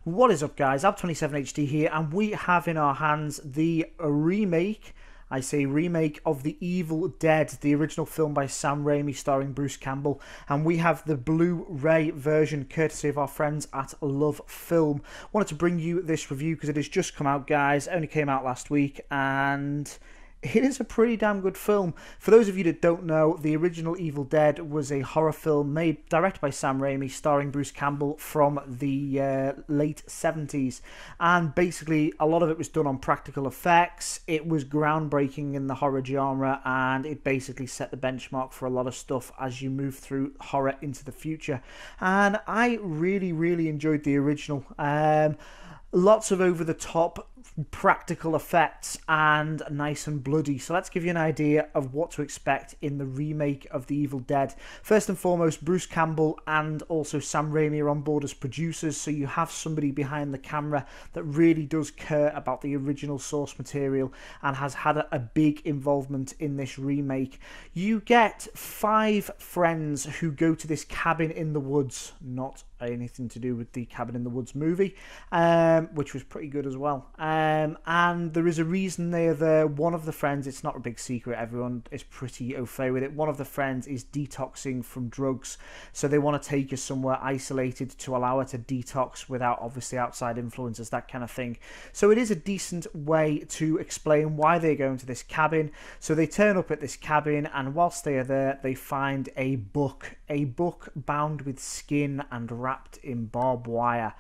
What is up, guys? Ab27HD here, and we have in our hands the remake, I say remake, of The Evil Dead, the original film by Sam Raimi starring Bruce Campbell, and we have the Blu-ray version courtesy of our friends at Love Film. Wanted to bring you this review because it has just come out, guys. It only came out last week, and it is a pretty damn good film. For those of you that don't know, the original Evil Dead was a horror film directed by Sam Raimi, starring Bruce Campbell, from the late 70s. And basically, a lot of it was done on practical effects. It was groundbreaking in the horror genre, and it basically set the benchmark for a lot of stuff as you move through horror into the future. And I really enjoyed the original. Lots of over-the-top practical effects and nice and bloody. So let's give you an idea of what to expect in the remake of The Evil Dead. First and foremost, Bruce Campbell and also Sam Raimi are on board as producers, so you have somebody behind the camera that really does care about the original source material and has had a big involvement in this remake. You get 5 friends who go to this cabin in the woods, not anything to do with the Cabin in the Woods movie, which was pretty good as well. And there is a reason they are there. One of the friends, it's not a big secret, everyone is pretty au fait with it, one of the friends is detoxing from drugs, so they want to take her somewhere isolated to allow her to detox without obviously outside influences, that kind of thing. So it is a decent way to explain why they're going to this cabin. So they turn up at this cabin, and whilst they are there, they find a book bound with skin and wrapped in barbed wire.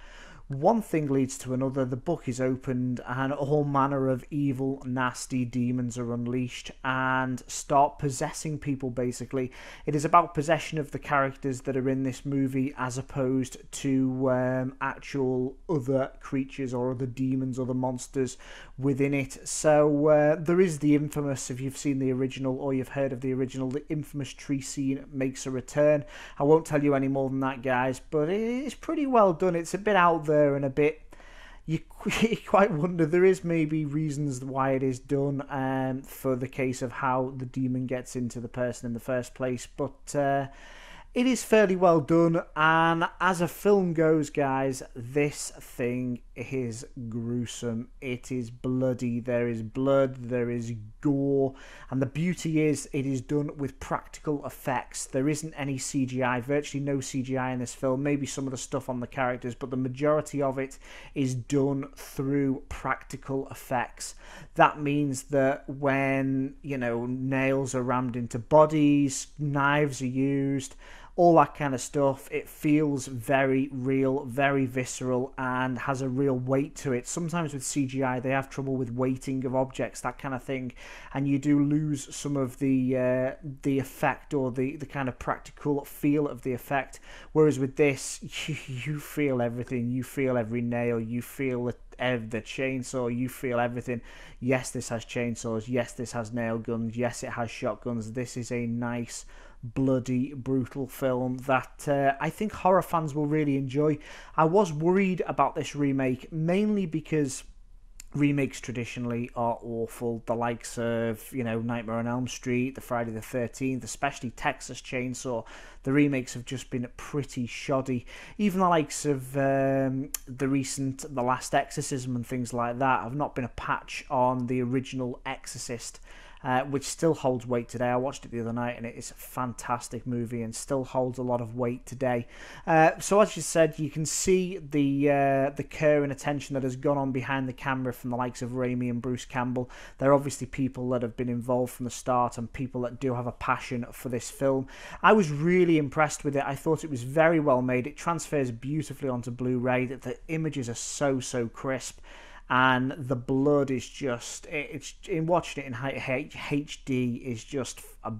One thing leads to another. The book is opened and all manner of evil, nasty demons are unleashed and start possessing people, basically. It is about possession of the characters that are in this movie as opposed to actual other creatures or other demons or the monsters within it. So there is the infamous, if you've seen the original or you've heard of the original, the infamous tree scene makes a return. I won't tell you any more than that, guys, but it's pretty well done. It's a bit out there and a bit, you quite wonder, there is maybe reasons why it is done for the case of how the demon gets into the person in the first place, but it is fairly well done. And as a film goes, guys, this thing is gruesome. It is bloody. There is blood, there is gore, and the beauty is it is done with practical effects. There isn't any CGI, virtually no CGI in this film, maybe some of the stuff on the characters, but the majority of it is done through practical effects. That means that when, you know, nails are rammed into bodies, knives are used, all that kind of stuff, it feels very real, very visceral, and has a real weight to it. Sometimes with CGI, they have trouble with weighting of objects, that kind of thing, and you do lose some of the effect or the kind of practical feel of the effect. Whereas with this, you feel everything. You feel every nail. You feel the chainsaw. You feel everything. Yes, this has chainsaws. Yes, this has nail guns. Yes, it has shotguns. This is a nice, bloody, brutal film that I think horror fans will really enjoy. I was worried about this remake, mainly because remakes traditionally are awful. The likes of, you know, Nightmare on Elm Street, the Friday the 13th, especially Texas Chainsaw, the remakes have just been pretty shoddy. Even the likes of the Last Exorcism and things like that have not been a patch on the original Exorcist, which still holds weight today. I watched it the other night and it is a fantastic movie and still holds a lot of weight today. So as you said, you can see the care and attention that has gone on behind the camera from the likes of Raimi and Bruce Campbell. They're obviously people that have been involved from the start and people that do have a passion for this film. I was really impressed with it. I thought it was very well made. It transfers beautifully onto Blu-ray. The images are so crisp. And the blood is just, it's in watching it in HD is just a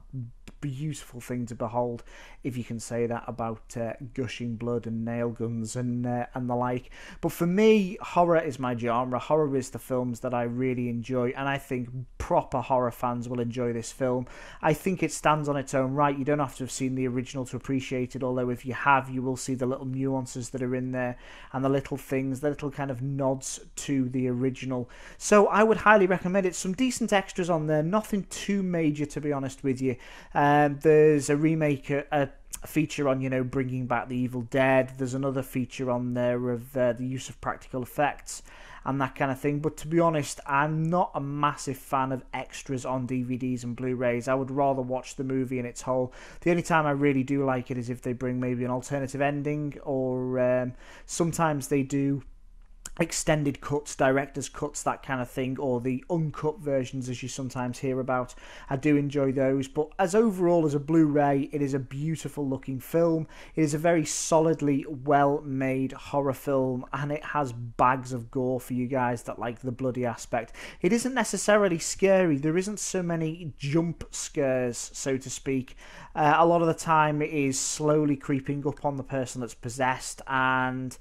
beautiful thing to behold, if you can say that about gushing blood and nail guns and the like. But for me, horror is my genre. Horror is the films that I really enjoy, and I think proper horror fans will enjoy this film. I think it stands on its own right. You don't have to have seen the original to appreciate it, although if you have, you will see the little nuances that are in there and the little things, the little kind of nods to the original. So I would highly recommend it. Some decent extras on there, nothing too major, to be honest with you. There's a remake, a feature on, you know, bringing back the Evil Dead. There's another feature on there of the use of practical effects and that kind of thing. But to be honest, I'm not a massive fan of extras on DVDs and Blu-rays. I would rather watch the movie in its whole. The only time I really do like it is if they bring maybe an alternative ending, or sometimes they do extended cuts, director's cuts, that kind of thing, or the uncut versions as you sometimes hear about. I do enjoy those, but as overall as a Blu-ray, it is a beautiful looking film. It is a very solidly well made horror film, and it has bags of gore for you guys that like the bloody aspect. It isn't necessarily scary. There isn't so many jump scares, so to speak. A lot of the time it is slowly creeping up on the person that's possessed, and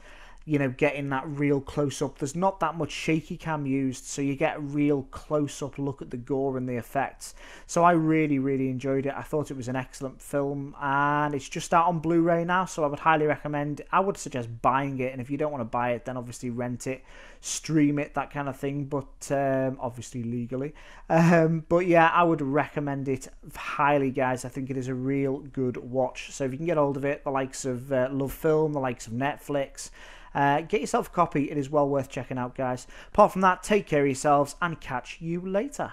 you know, getting that real close-up. There's not that much shaky cam used, so you get a real close-up look at the gore and the effects. So I really, really enjoyed it. I thought it was an excellent film, and it's just out on Blu-ray now, so I would highly recommend. I would suggest buying it, and if you don't want to buy it, then obviously rent it, stream it, that kind of thing, but obviously legally. But yeah, I would recommend it highly, guys. I think it is a real good watch. So if you can get hold of it, the likes of Love Film, the likes of Netflix, get yourself a copy. It is well worth checking out, guys. Apart from that, take care of yourselves and catch you later.